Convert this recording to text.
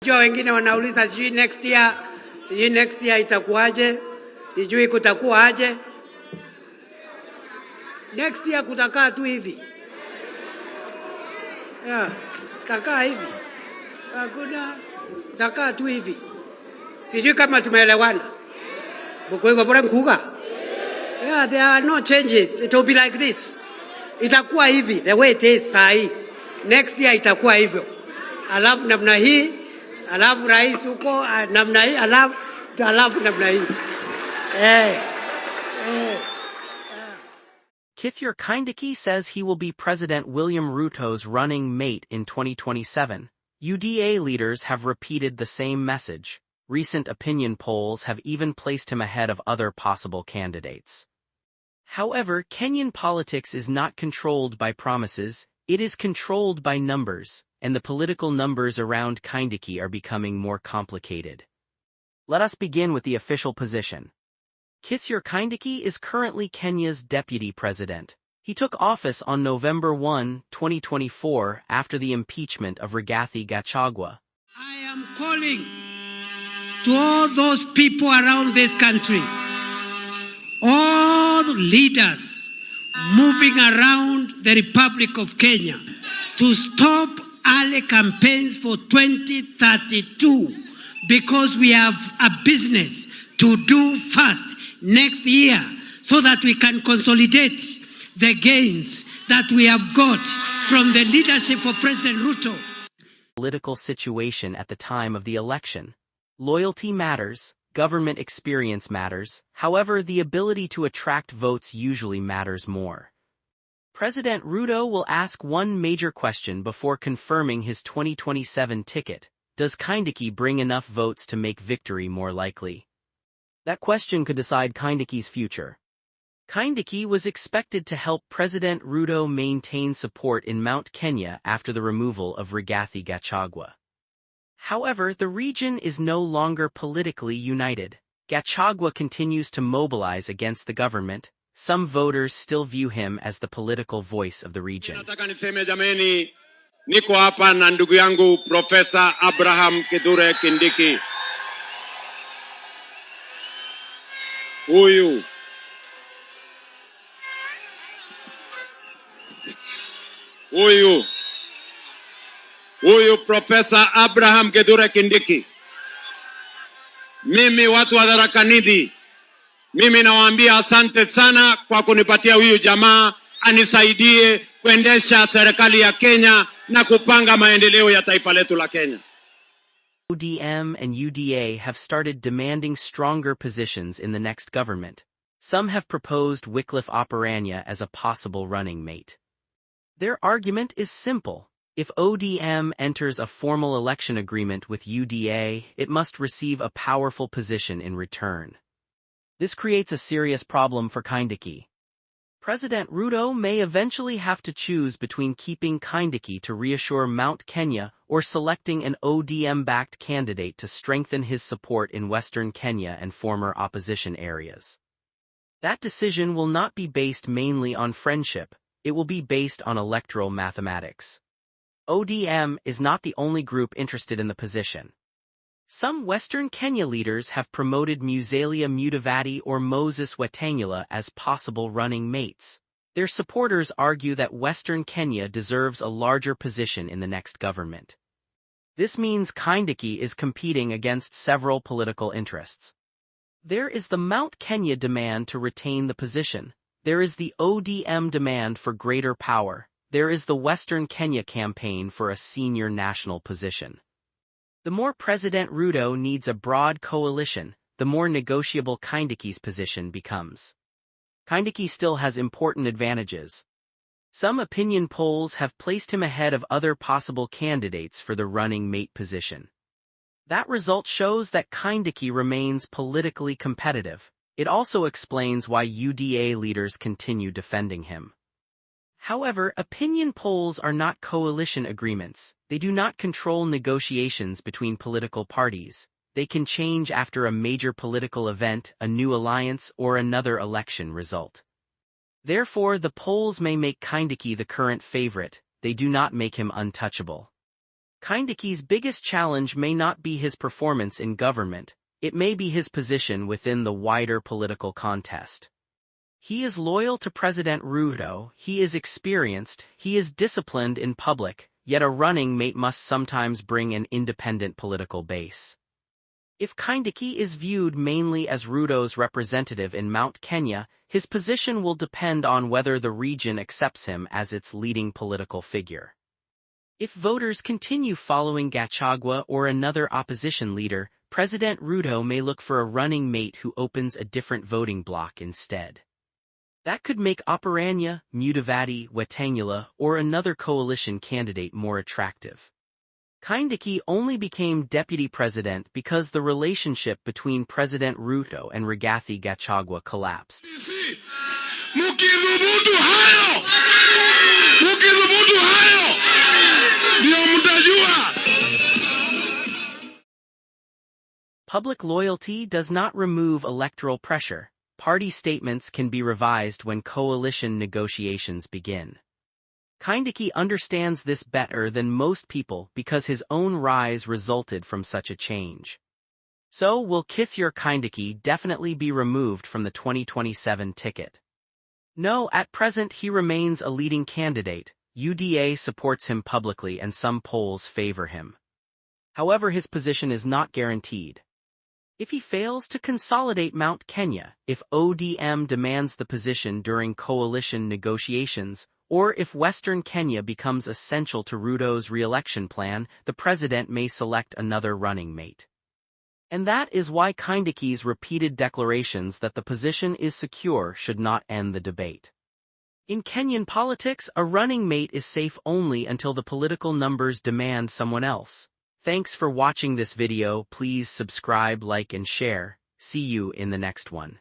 Jua wengine wanauliza sijui next year itakuwaje, sijui kutakuwa aje. Next year kutakaa tu hivi. Yeah, takaa hivi. Hakuna takaa tu hivi. Sijui kama tumeelewana. Bukwego bora nkuga. Yeah, there are no changes. It will be like this. Itakuwa hivi, the way it is sahi. Next year itakuwa hivyo. Alafu namna hii, alafu rais huko namna hii, alafu namna hii. Kithure Kindiki says he will be President William Ruto's running mate in 2027. UDA leaders have repeated the same message. Recent opinion polls have even placed him ahead of other possible candidates. However, Kenyan politics is not controlled by promises, it is controlled by numbers, and the political numbers around Kindiki are becoming more complicated. Let us begin with the official position. Kithure Kindiki is currently Kenya's deputy president. He took office on November 1, 2024 after the impeachment of Rigathi Gachagua. I am calling to all those people around this country, all the leaders moving around the Republic of Kenya, to stop early campaigns for 2032 because we have a business to do fast next year so that we can consolidate the gains that we have got from the leadership of President Ruto. Political situation at the time of the election. Loyalty matters, government experience matters, however the ability to attract votes usually matters more. President Ruto will ask one major question before confirming his 2027 ticket. Does Kindiki bring enough votes to make victory more likely? That question could decide Kindiki's future. Kindiki was expected to help President Ruto maintain support in Mount Kenya after the removal of Rigathi Gachagua. However, the region is no longer politically united. Gachagua continues to mobilize against the government. Some voters still view him as the political voice of the region. Nataka niseme jameni, niko hapa na ndugu yangu Profesa Abraham Kithure Kindiki. Huyu Profesa Abraham Kithure Kindiki. Mimi watu wa Tharaka Nithi, mimi nawaambia asante sana kwa kunipatia huyu jamaa anisaidie kuendesha serikali ya Kenya na kupanga maendeleo ya taifa letu la Kenya. ODM and UDA have started demanding stronger positions in the next government. Some have proposed Wycliffe Oparanya as a possible running mate. Their argument is simple. If ODM enters a formal election agreement with UDA, it must receive a powerful position in return. This creates a serious problem for Kindiki. President Ruto may eventually have to choose between keeping Kindiki to reassure Mount Kenya or selecting an ODM-backed candidate to strengthen his support in Western Kenya and former opposition areas. That decision will not be based mainly on friendship, it will be based on electoral mathematics. ODM is not the only group interested in the position. Some Western Kenya leaders have promoted Musalia Mudavadi or Moses Wetangula as possible running mates. Their supporters argue that Western Kenya deserves a larger position in the next government. This means Kindiki is competing against several political interests. There is the Mount Kenya demand to retain the position. There is the ODM demand for greater power. There is the Western Kenya campaign for a senior national position. The more President Ruto needs a broad coalition, the more negotiable Kindiki's position becomes. Kindiki still has important advantages. Some opinion polls have placed him ahead of other possible candidates for the running mate position. That result shows that Kindiki remains politically competitive. It also explains why UDA leaders continue defending him. However, opinion polls are not coalition agreements. They do not control negotiations between political parties. They can change after a major political event, a new alliance, or another election result. Therefore, the polls may make Kindiki the current favorite. They do not make him untouchable. Kindiki's biggest challenge may not be his performance in government, it may be his position within the wider political contest. He is loyal to President Ruto, he is experienced, he is disciplined in public, yet a running mate must sometimes bring an independent political base. If Kindiki is viewed mainly as Ruto's representative in Mount Kenya, his position will depend on whether the region accepts him as its leading political figure. If voters continue following Gachagua or another opposition leader, President Ruto may look for a running mate who opens a different voting bloc instead. That could make Oparanya, Mudavadi, Wetangula, or another coalition candidate more attractive. Kindiki only became deputy president because the relationship between President Ruto and Rigathi Gachagua collapsed. Public loyalty does not remove electoral pressure. Party statements can be revised when coalition negotiations begin. Kindiki understands this better than most people because his own rise resulted from such a change. So will Kithure Kindiki definitely be removed from the 2027 ticket? No, at present he remains a leading candidate. UDA supports him publicly and some polls favor him. However, his position is not guaranteed. If he fails to consolidate Mount Kenya, if ODM demands the position during coalition negotiations, or if Western Kenya becomes essential to Ruto's re-election plan, the president may select another running mate. And that is why Kindiki's repeated declarations that the position is secure should not end the debate. In Kenyan politics, a running mate is safe only until the political numbers demand someone else. Thanks for watching this video. Please subscribe, like, and share. See you in the next one.